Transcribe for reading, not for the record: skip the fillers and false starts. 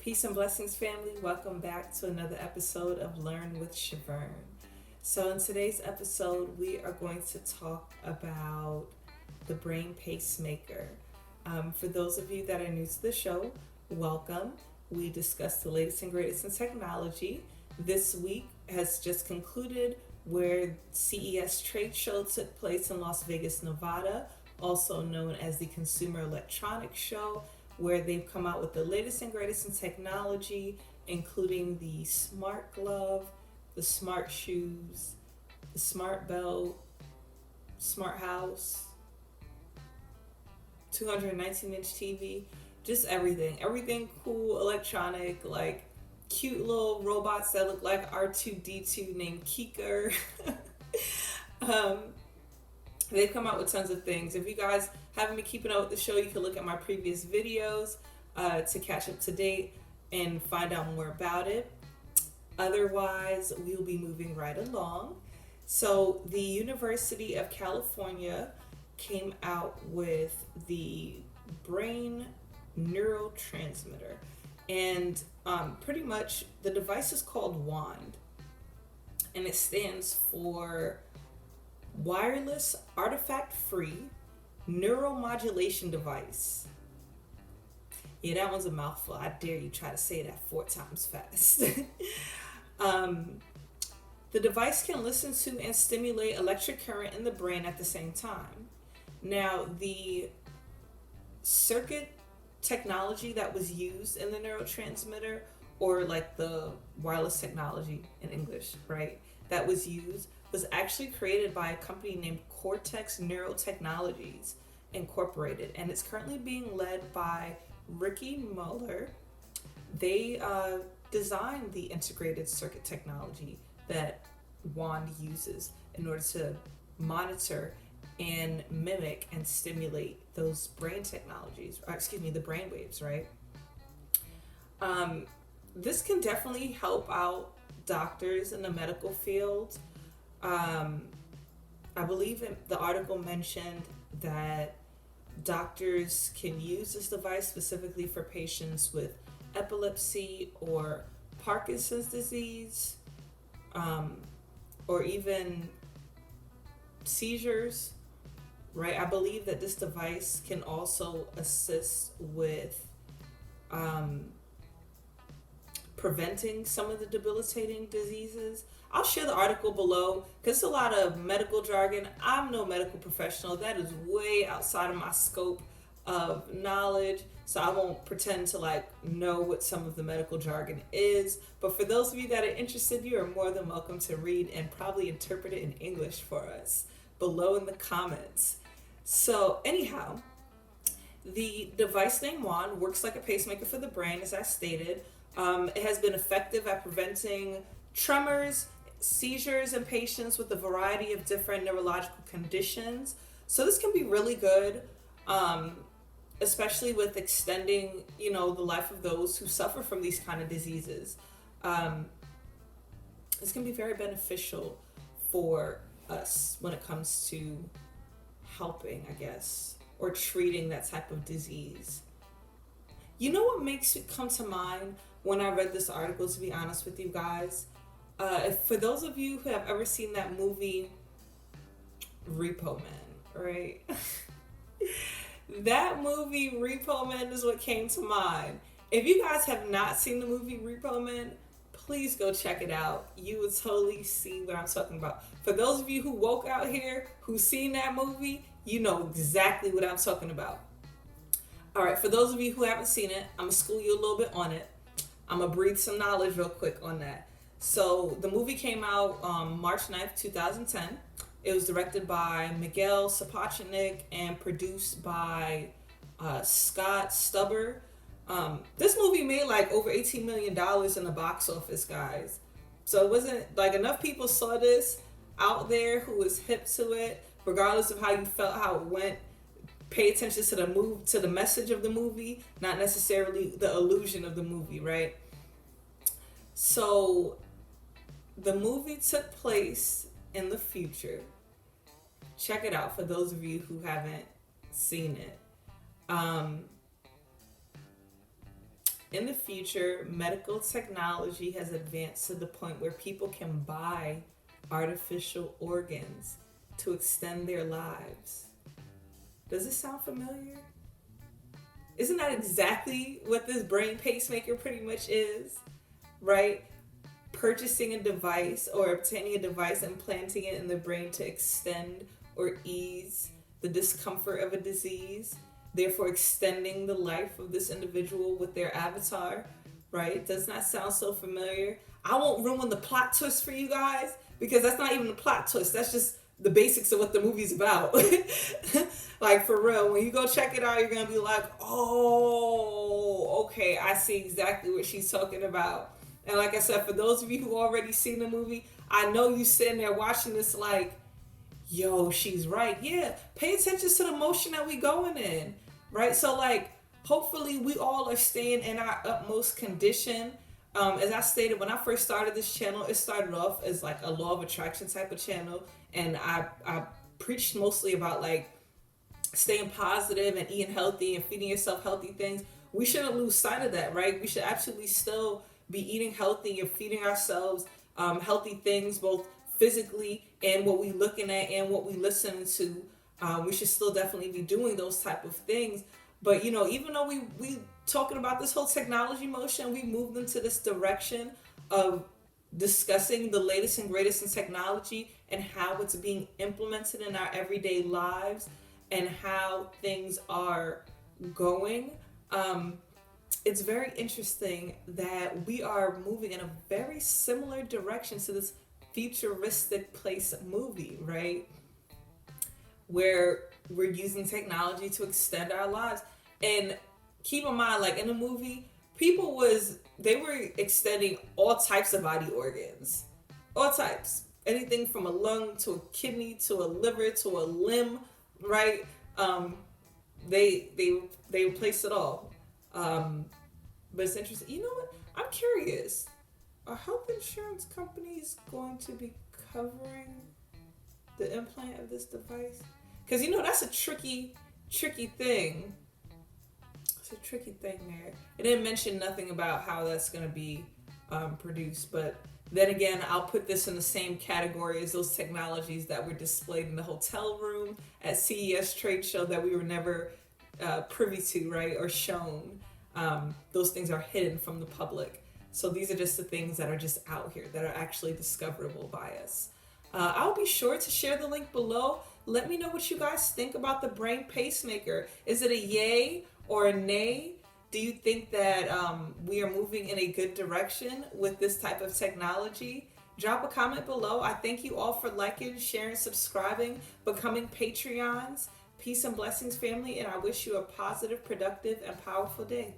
Peace and blessings, family. Welcome back to another episode of Learn with Shavern. So, in today's episode, we are going to talk about the brain pacemaker. For those of you that are new to the show, welcome. We discuss the latest and greatest in technology. This week has just concluded where CES trade show took place in Las Vegas, Nevada, also known as the Consumer Electronics Show, where they've come out with the latest and greatest in technology, including the smart glove, the smart shoes, the smart belt, smart house, 219-inch TV, just everything cool, electronic, like cute little robots that look like R2-D2 named Keeker. They've come out with tons of things. If you guys haven't been keeping up with the show, you can look at my previous videos to catch up to date and find out more about it. Otherwise, we'll be moving right along. So the University of California came out with the brain neurotransmitter. And pretty much the device is called WAND. And it stands for Wireless Artifact-Free Neuromodulation Device. Yeah, that one's a mouthful. I dare you try to say that 4 times fast. The device can listen to and stimulate electric current in the brain at the same time. Now, the circuit technology that was used in the neurotransmitter, or like the wireless technology in English, right, that was used was actually created by a company named Cortex Neurotechnologies Incorporated, and it's currently being led by Ricky Muller. They designed the integrated circuit technology that WAND uses in order to monitor and mimic and stimulate those brain technologies, the brain waves, right? This can definitely help out doctors in the medical field. I believe the article mentioned that doctors can use this device specifically for patients with epilepsy or Parkinson's disease, or even seizures, right? I believe that this device can also assist with preventing some of the debilitating diseases. I'll share the article below because it's a lot of medical jargon. I'm no medical professional. That is way outside of my scope of knowledge. So I won't pretend to know what some of the medical jargon is. But for those of you that are interested, you are more than welcome to read and probably interpret it in English for us below in the comments. So anyhow, the device named WAND works like a pacemaker for the brain, as I stated. It has been effective at preventing tremors, seizures in patients with a variety of different neurological conditions. So this can be really good, especially with extending, the life of those who suffer from these kind of diseases. This can be very beneficial for us when it comes to helping, I guess, or treating that type of disease. You know what makes it come to mind when I read this article, to be honest with you guys? For those of you who have ever seen that movie, Repo Man, right? That movie, Repo Man, is what came to mind. If you guys have not seen the movie Repo Man, please go check it out. You will totally see what I'm talking about. For those of you who woke out here, who've seen that movie, you know exactly what I'm talking about. All right, for those of you who haven't seen it, I'm going to school you a little bit on it. I'm going to breathe some knowledge real quick on that. So the movie came out March 9th, 2010. It was directed by Miguel Sapochnik and produced by Scott Stubber. This movie made over $18 million in the box office, guys. So it wasn't enough people saw this out there who was hip to it, regardless of how you felt, how it went. Pay attention to the message of the movie, not necessarily the illusion of the movie, right? So the movie took place in the future. Check it out for those of you who haven't seen it. in the future, medical technology has advanced to the point where people can buy artificial organs to extend their lives. Does it sound familiar? Isn't that exactly what this brain pacemaker pretty much is? Right? Purchasing a device or obtaining a device and planting it in the brain to extend or ease the discomfort of a disease, therefore extending the life of this individual with their avatar, right? Does not sound so familiar. I won't ruin the plot twist for you guys because that's not even the plot twist. That's just the basics of what the movie's about. Like, for real, when you go check it out, you're gonna be like, oh, okay, I see exactly what she's talking about. And like I said, for those of you who already seen the movie, I know you sitting there watching this like, yo, she's right. Yeah, pay attention to the motion that we going in, right? So like, hopefully we all are staying in our utmost condition. As I stated, when I first started this channel, it started off as like a law of attraction type of channel. And I preached mostly about like staying positive and eating healthy and feeding yourself healthy things. We shouldn't lose sight of that, right? We should absolutely still be eating healthy and feeding ourselves healthy things, both physically and what we looking at and what we listening to. We should still definitely be doing those type of things. But you know, even though we talking about this whole technology motion, we moved into this direction of discussing the latest and greatest in technology and how it's being implemented in our everyday lives and how things are going. It's very interesting that we are moving in a very similar direction to this futuristic place movie, right? Where we're using technology to extend our lives. And keep in mind, like in the movie, they were extending all types of body organs. All types. Anything from a lung to a kidney to a liver to a limb, right? They replaced it all. But it's interesting. You know what? I'm curious. Are health insurance companies going to be covering the implant of this device? Because you know that's a tricky thing. It's a tricky thing there. It didn't mention nothing about how that's going to be produced, but then again, I'll put this in the same category as those technologies that were displayed in the hotel room at CES trade show that we were never privy to, right, or shown. Those things are hidden from the public. So these are just the things that are just out here that are actually discoverable by us. I'll be sure to share the link below. Let me know what you guys think about the brain pacemaker. Is it a yay or a nay? Do you think that we are moving in a good direction with this type of technology? Drop a comment below. I thank you all for liking, sharing, subscribing, becoming Patreons. Peace and blessings, family, and I wish you a positive, productive, and powerful day.